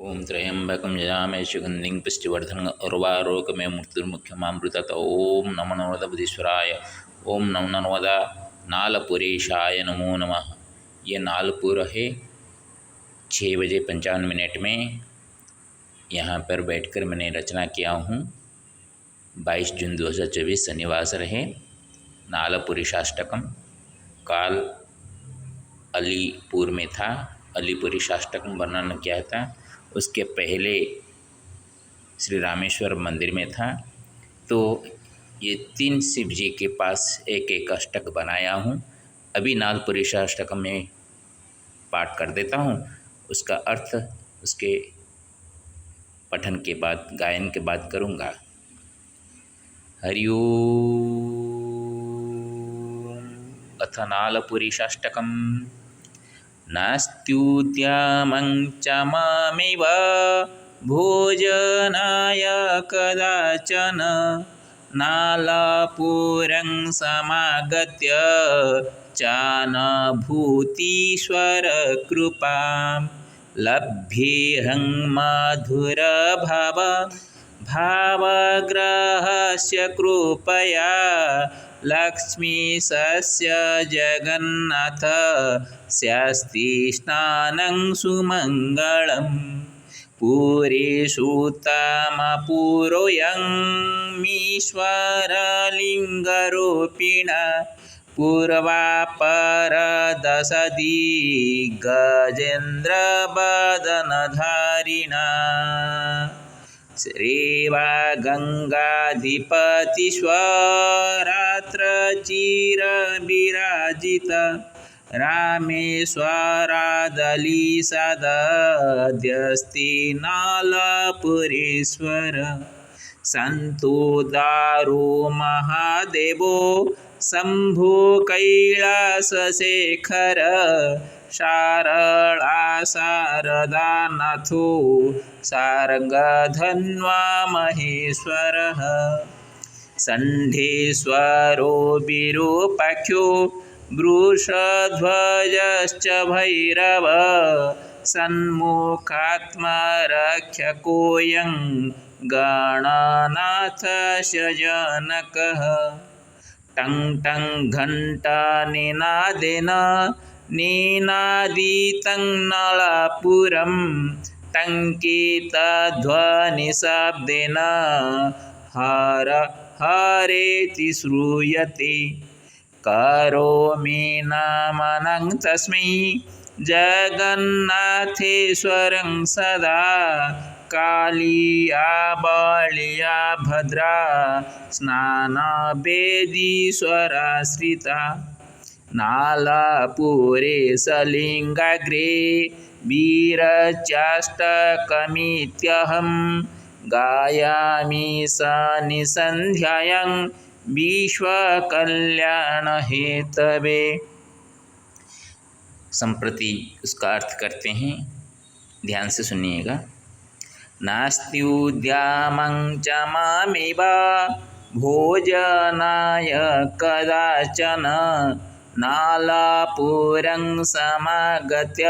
ओं त्र्यंबकं यजामहे सुगन्धिं पुष्टिवर्धनं उर्वारुकमिव मृत्युर्मुक्षमामृतत्। ओं नमो नर्मदाबुधीश्वराय। ओं नमो नर्मदा नालपुरेशाय नमो नमः। ये नालपुर है 6 बजे 55 मिनट में यहाँ पर बैठकर मैंने रचना किया हूँ। 22 जून 2024 शनिवार है। नालपुरेशाष्टकम काल अलीपुर में था। अलीपुरेशाष्टकम वर्णन किया था। उसके पहले श्री रामेश्वर मंदिर में था। तो ये 3 शिव जी के पास एक एक अष्टक बनाया हूँ। अभी नालपुरेशाष्टकम में पाठ कर देता हूँ। उसका अर्थ उसके पठन के बाद, गायन के बाद करूँगा। हरि ओम। अथ नालपुरेशाष्टकम। नास्त्युद्यमं च मामेव भोजनाय कदाचन नालपुरं समागत्य चानुभूतीश्वरकृपां लभ्येऽहं भावग्रहस्य कृपया लक्ष्मीशस्य जगन्नाथ स्यास्ति स्नानं सुमङ्गलम्। पुरीसूतामपुरोऽयमीश्वरलिङ्गरूपिणा पूर्वापरदशदिग्गजेन्द्रवदनधारिणा श्रीवागङ्गाधिपतिश्वरात्रचिरविराजिता रामेश्वरादलीसदद्यस्ति नालपुरेश्वर। सन्तो दारो महादेवो शम्भो कैलासशेखर शारदा शारदानाथो शार्ङ्गधन्वा महेश्वरः। सण्ढेश्वरो विरूपाख्यो वृषध्वजश्च भैरव सन्मुखात्मा रक्षकोऽयं गणनाथस्य जनकः। टं टं घण्टानिनादेन निनादितं नालपुरं टङ्कितध्वनिशब्देन हर हरेति श्रूयते। करोमि नमनं तस्मै जगन्नाथेश्वरं सदा कालिया बलिया भद्रा स्नानवेदीश्वराश्रिता। नालपुरेशलिङ्गाग्रे वीरचाष्टकमित्यहं गायामि सन्ध्यायां विश्वकल्याणहेतवे। संप्रति उसका अर्थ करते हैं, ध्यान से सुनिएगा। नास्त्युद्यमं च मामेव भोजनाय कदाचन नालपुरं समागत्य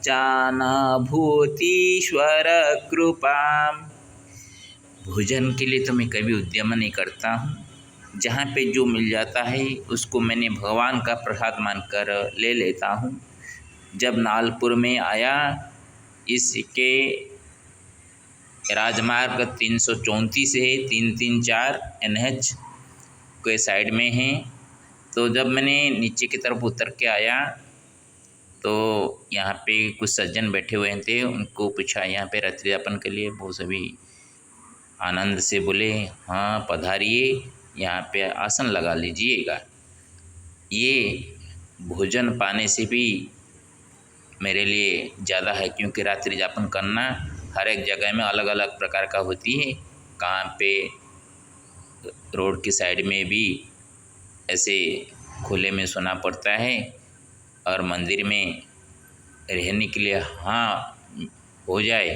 चानुभूतीश्वरकृपां। भोजन के लिए तो मैं कभी उद्यम नहीं करता हूँ। जहाँ पे जो मिल जाता है उसको मैंने भगवान का प्रसाद मानकर ले लेता हूँ। जब नालपुर में आया, इसके राजमार्ग 334 है, 334 NH के साइड में है। तो जब मैंने नीचे की तरफ उतर के आया तो यहाँ पे कुछ सज्जन बैठे हुए थे। उनको पूछा यहाँ पे रात्रि यापन के लिए। वो सभी आनंद से बोले, हाँ पधारिए, यहाँ पे आसन लगा लीजिएगा। ये भोजन पाने से भी मेरे लिए ज़्यादा है, क्योंकि रात्रि यापन करना हर एक जगह में अलग अलग प्रकार का होती है। कहाँ पे रोड की साइड में भी ऐसे खुले में सोना पड़ता है, और मंदिर में रहने के लिए हाँ हो जाए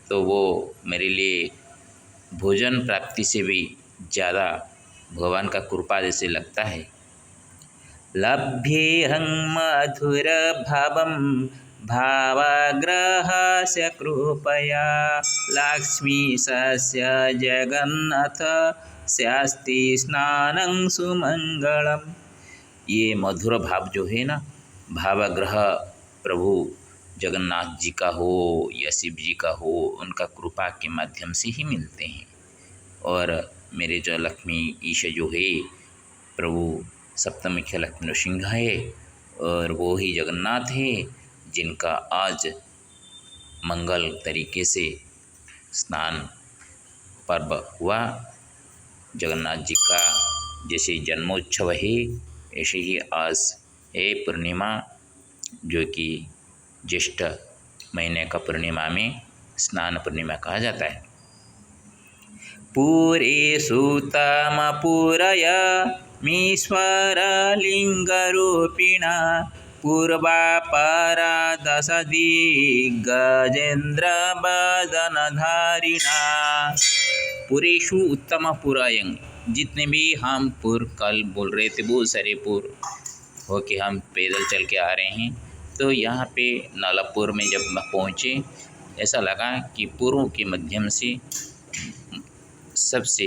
तो वो मेरे लिए भोजन प्राप्ति से भी ज़्यादा भगवान का कृपा जैसे लगता है। लभ्येऽहं मधुरभावं भावग्रहस्य कृपया लक्ष्मीशस्य जगन्नाथ स्यास्ति स्नानं सुमंगलम। ये मधुर भाव जो है ना, भावग्रह प्रभु जगन्नाथ जी का हो या शिव जी का हो, उनका कृपा के माध्यम से ही मिलते हैं। और मेरे जो लक्ष्मी ईश जो है प्रभु सप्तमुखी लक्ष्मी नृसिंह है, और वो ही जगन्नाथ है जिनका आज मंगल तरीके से स्नान पर्व हुआ। जगन्नाथ जी का जैसे जन्मोत्सव है, ऐसे ही आज है पूर्णिमा, जो कि ज्येष्ठ महीने का पूर्णिमा में स्नान पूर्णिमा कहा जाता है। पूरे सुतम पूरय मीश्वर लिंगरूपिणा पूर्वापरा दश दिग्गजेन्द्र बदनधारिणा। पुरेशु उत्तम पुरायं, जितने भी हम पुर कल बोल रहे थे, बहुत सारे पुर हो के हम पैदल चल के आ रहे हैं। तो यहाँ पे नालापुर में जब पहुँचे, ऐसा लगा कि पुरों के माध्यम से सबसे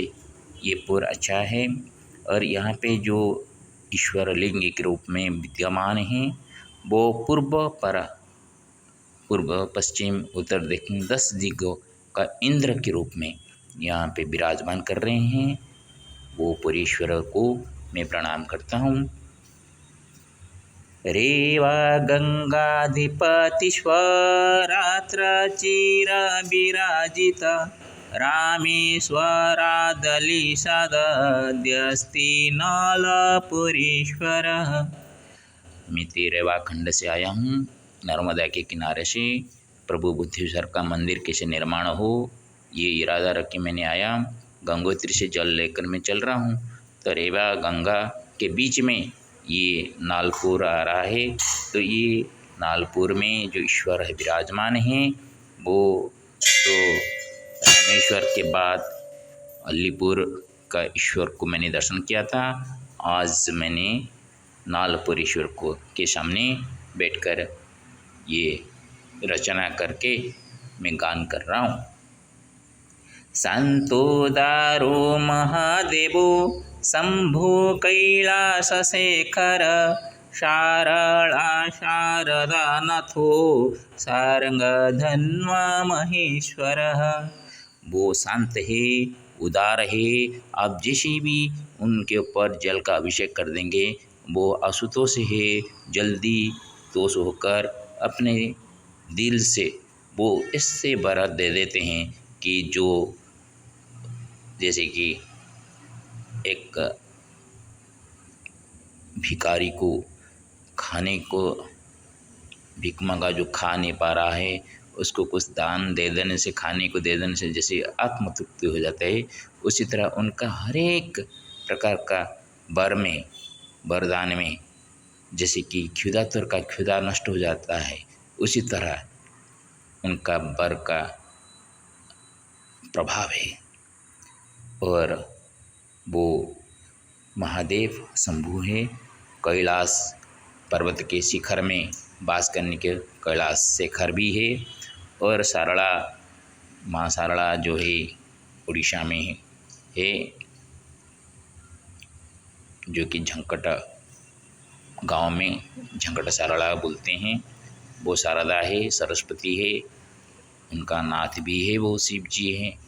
ये पुर अच्छा है। और यहाँ पे जो ईश्वर लिंग के रूप में विद्यमान हैं, वो पूर्व पश्चिम उत्तर दक्षिण 10 दिग्गों का इंद्र के रूप में यहाँ पे विराजमान कर रहे हैं। वो पुरेश्वर को मैं प्रणाम करता हूँ। रेवा गंगाधिपतिश्वरात्र चिर विराजिता रामेश्वरादलिसदस्ति नालपुरेश्वरः। मैं रेवा खंड से आया हूँ, नर्मदा के किनारे से। प्रभु बुद्धेश्वर का मंदिर कैसे निर्माण हो, ये इरादा रख के मैंने आया। गंगोत्री से जल लेकर मैं चल रहा हूँ, तो रेवा गंगा के बीच में ये नालपुर आ रहा है। तो ये नालपुर में जो ईश्वर है विराजमान हैं, वो तो रामेश्वर के बाद अलीपुर का ईश्वर को मैंने दर्शन किया था। आज मैंने नालपुर ईश्वर को के सामने बैठकर ये रचना करके मैं गान कर रहा हूँ। संतोदारो महादेवो शंभो कैलासशेखर शारदा शारदानाथो सारंगधन्वा महेश्वरः। वो शांत है, उदार है। आप जैसे भी उनके ऊपर जल का अभिषेक कर देंगे, वो आशुतोष है, जल्दी तोष होकर अपने दिल से वो इससे बरत दे देते हैं कि जो जैसे कि एक भिखारी को खाने को भीख मांगा जो खा नहीं पा रहा है, उसको कुछ दान दे देने से, खाने को दे देने से जैसे आत्मतृप्ति हो जाता है, उसी तरह उनका हर एक प्रकार का वरदान में जैसे कि क्षुधातुर का क्षुधा नष्ट हो जाता है, उसी तरह उनका वर का प्रभाव है। और वो महादेव शंभु है, कैलाश पर्वत के शिखर में वास करने के कैलाश शेखर भी है। और सारड़ा माँ सारड़ा जो है उड़ीसा में है, जो कि झंकट गांव में झंकट सारड़ा बोलते हैं। वो शारदा है, सरस्वती है, उनका नाथ भी है, वो शिव जी हैं।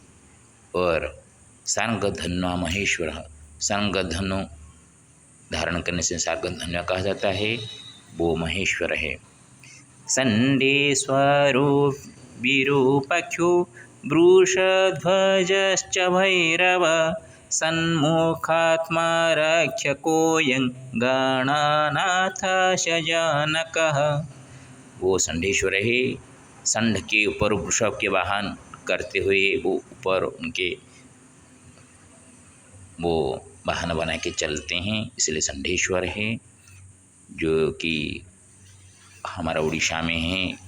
और सारंगधन्वा महेश्वर, सारंगधनु धारण करने से सारंगधन्वा कहा जाता है, वो महेश्वर है। संडेश्वरो विरूपाक्षो वृषध्वजश्च भैरव सन्मुखात्मा रक्षकोऽयं गणनाथ शजनकः। वो संडेश्वर है, संड के ऊपर वृषभ के वाहन करते हुए वो ऊपर उनके वो वाहन बना के चलते हैं, इसलिए संडेश्वर है, जो कि हमारा उड़ीसा में है,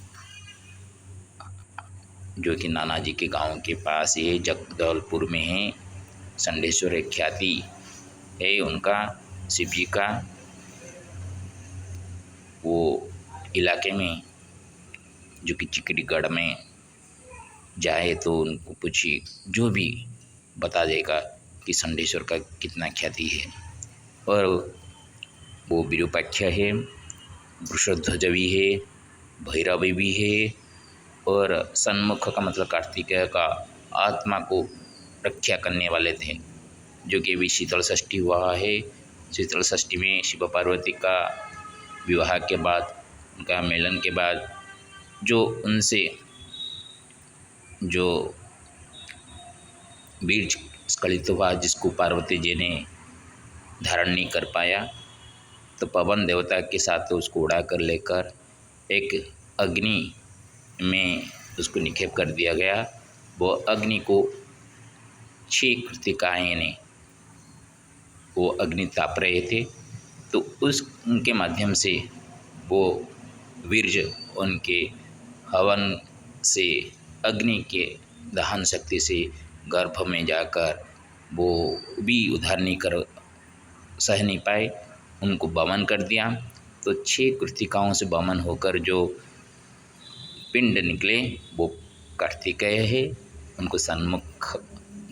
जो कि नानाजी के गांव के पास है, जगदलपुर में है। संडेश्वर एक ख्याति है उनका, शिव जी का। वो इलाके में जो कि चिकड़ीगढ़ में जाए तो उनको पूछिए, जो भी बता देगा कि संडेश्वर का कितना ख्याति है। और वो विरूपाक्ष है, वृषध्वज भी है, भैरवी भी है, और सन्मुख का मतलब कार्तिकेय का आत्मा को रक्षा करने वाले थे, जो कि अभी शीतल षष्ठी हुआ है। शीतल षष्ठी में शिव पार्वती का विवाह के बाद, उनका मिलन के बाद जो उनसे जो बीज स्खलित हुआ, जिसको पार्वती जी ने धारण नहीं कर पाया, तो पवन देवता के साथ उसको उड़ा कर लेकर एक अग्नि में उसको निक्षेप कर दिया गया। वो अग्नि को 6 कृतिकाएँ ने वो अग्नि ताप रहे थे, तो उनके माध्यम से वो वीर्य उनके हवन से, अग्नि के दहन शक्ति से गर्भ में जाकर वो भी उद्धार नहीं कर सह नहीं पाए, उनको बमन कर दिया। तो 6 कृतिकाओं से बमन होकर जो पिंड निकले वो कार्तिकेय है, उनको सन्मुख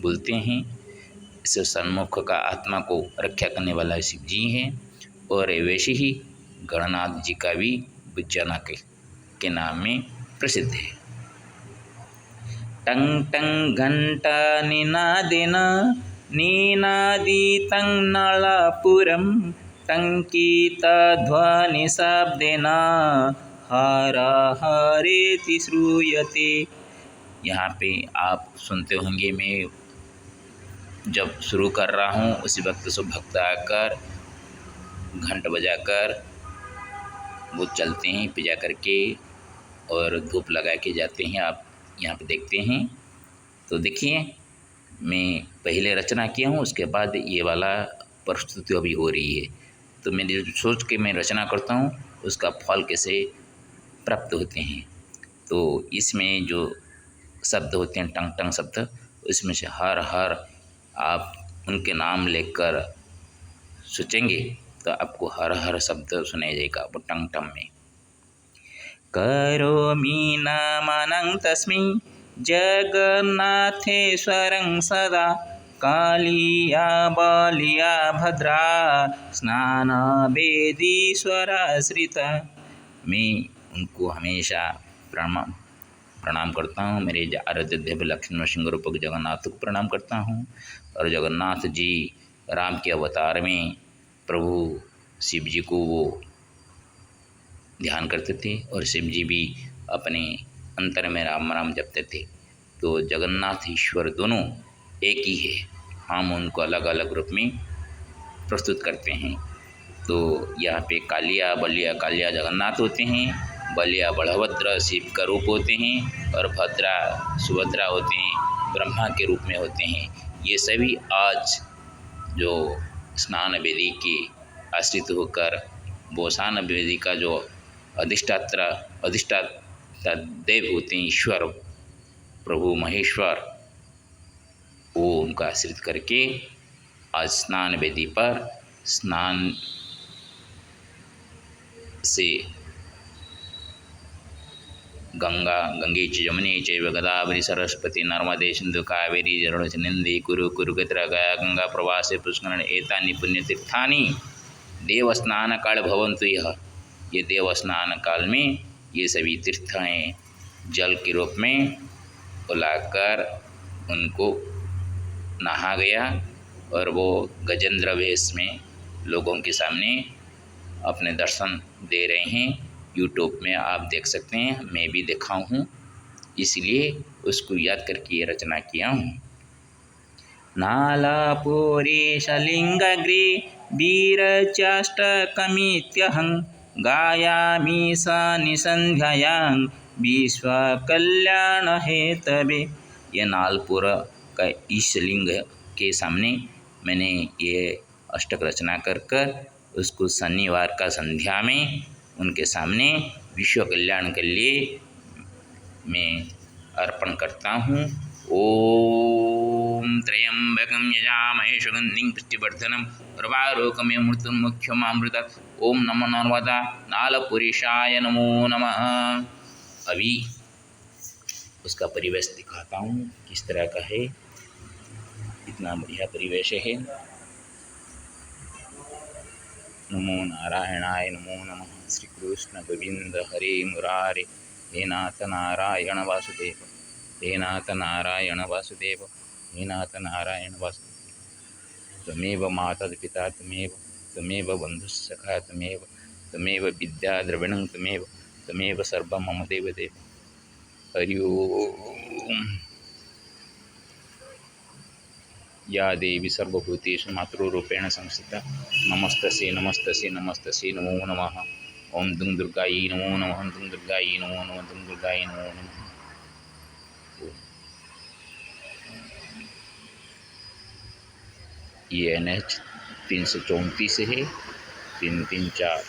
बोलते हैं। इस सन्मुख का आत्मा को रक्षा करने वाला शिव जी हैं। और वैसे ही गणनाथ जी का भी बुज्जाना के नाम में प्रसिद्ध है। टंग टंग घंटा निनादेन निनादितं नलापुरं टंकितध्वनि शब्देन हर हरेति श्रूयते। यहाँ पे आप सुनते होंगे, मैं जब शुरू कर रहा हूँ उसी वक्त सब भक्त आकर घंट बजाकर वो चलते हैं पूजा करके और धूप लगा के जाते हैं। आप यहाँ पे देखते हैं। तो देखिए, मैं पहले रचना किया हूँ, उसके बाद ये वाला प्रस्तुति अभी हो रही है। तो मैंने सोच के मैं रचना करता हूँ, उसका फल कैसे प्राप्त होते हैं। तो इसमें जो शब्द होते हैं, टंग टंग शब्द, उसमें से हर हर आप उनके नाम लेकर सोचेंगे तो आपको हर हर शब्द सुनाई देगा वो टंग टंग में। करोमि नमनं तस्मै जगन्नाथेश्वरं सदा कालिया बलिया भद्रा स्नानवेदीश्वराश्रिता। मैं उनको हमेशा प्रणाम करता हूँ। मेरे आराध्य देव लक्ष्मण सिंह रूपक जगन्नाथ को प्रणाम करता हूँ। और जगन्नाथ जी राम के अवतार में प्रभु शिव जी को वो ध्यान करते थे और शिव जी भी अपने अंतर में राम राम जपते थे। तो जगन्नाथ ईश्वर दोनों एक ही है, हम उनको अलग अलग रूप में प्रस्तुत करते हैं। तो यहाँ पे कालिया बलिया, कालिया जगन्नाथ होते हैं, बलिया बलभद्र शिव का रूप होते हैं, और भद्रा सुभद्रा होते हैं, ब्रह्मा के रूप में होते हैं। ये सभी आज जो स्नान वेदी के आश्रित होकर वो स्नान वेदी का जो अधिष्ठाता देव होते हैं, ईश्वर प्रभु महेश्वर, वो उनका आश्रित करके आज स्नान वेदी पर स्नान से गंगा गंगे च यमुने चैव गोदावरी सरस्वती नर्मदे सिंधु कावेरी जरणसिन्धि कुरु कुरुक्षेत्र गया गंगा प्रवासे पुष्करण एतानि पुण्यतीर्थानि देव स्नान काल भवन्तु। ये देव स्नान काल में ये सभी तीर्थ हैं, जल के रूप में बुलाकर उनको नहा गया और वो गजेंद्र वेश में लोगों के सामने अपने दर्शन दे रहे हैं। यूट्यूब में आप देख सकते हैं, मैं भी देखा हूँ, इसलिए उसको याद करके ये रचना किया हूँ। नालापुरेशलिङ्गग्रे वीरचाष्टकमित्यहं गायामि सन्ध्यायां विश्वकल्याणहेतवे। ये नालपुर का ईशलिंग के सामने मैंने ये अष्टक रचना कर उसको शनिवार का संध्या में उनके सामने विश्व कल्याण के लिए मैं अर्पण करता हूँ। ओम त्र्यंबकं यजामहे सुगंधिं पुष्टिवर्धनम् उर्वारुकमिव मृत्युर्मुक्षमामृतात्। ओम नमो नर्मदा नालपुरेशाय नमो नमः। अभी उसका परिवेश दिखाता हूँ किस तरह का है। इतना बढ़िया परिवेश है। नमो नारायणाय नमो नमः। श्री कृष्ण गोविंद हरे मुरारे। हे नाथ नारायण वासुदेव, हे नाथ नारायण वासुदेव, हे नाथ नारायण वासुदेव। त्वमेव माता पिता त्वमेव, त्वमेव बन्धुस्सखा त्वमेव, त्वमेव विद्या द्रविणं त्वमेव, त्वमेव सर्वं मम देवदेव। हरि ओम। या देवी सर्वभूतेषु मातृरूपेण संस्थिता नमस्तस्यै नमस्तस्यै नमस्तस्यै नमो नमः। ओम दुं दुर्गायै नमो नमः, दुं दुर्गायै नमो नमः, दुं दुर्गायै नमो नमः। ये NH 334 है, 334।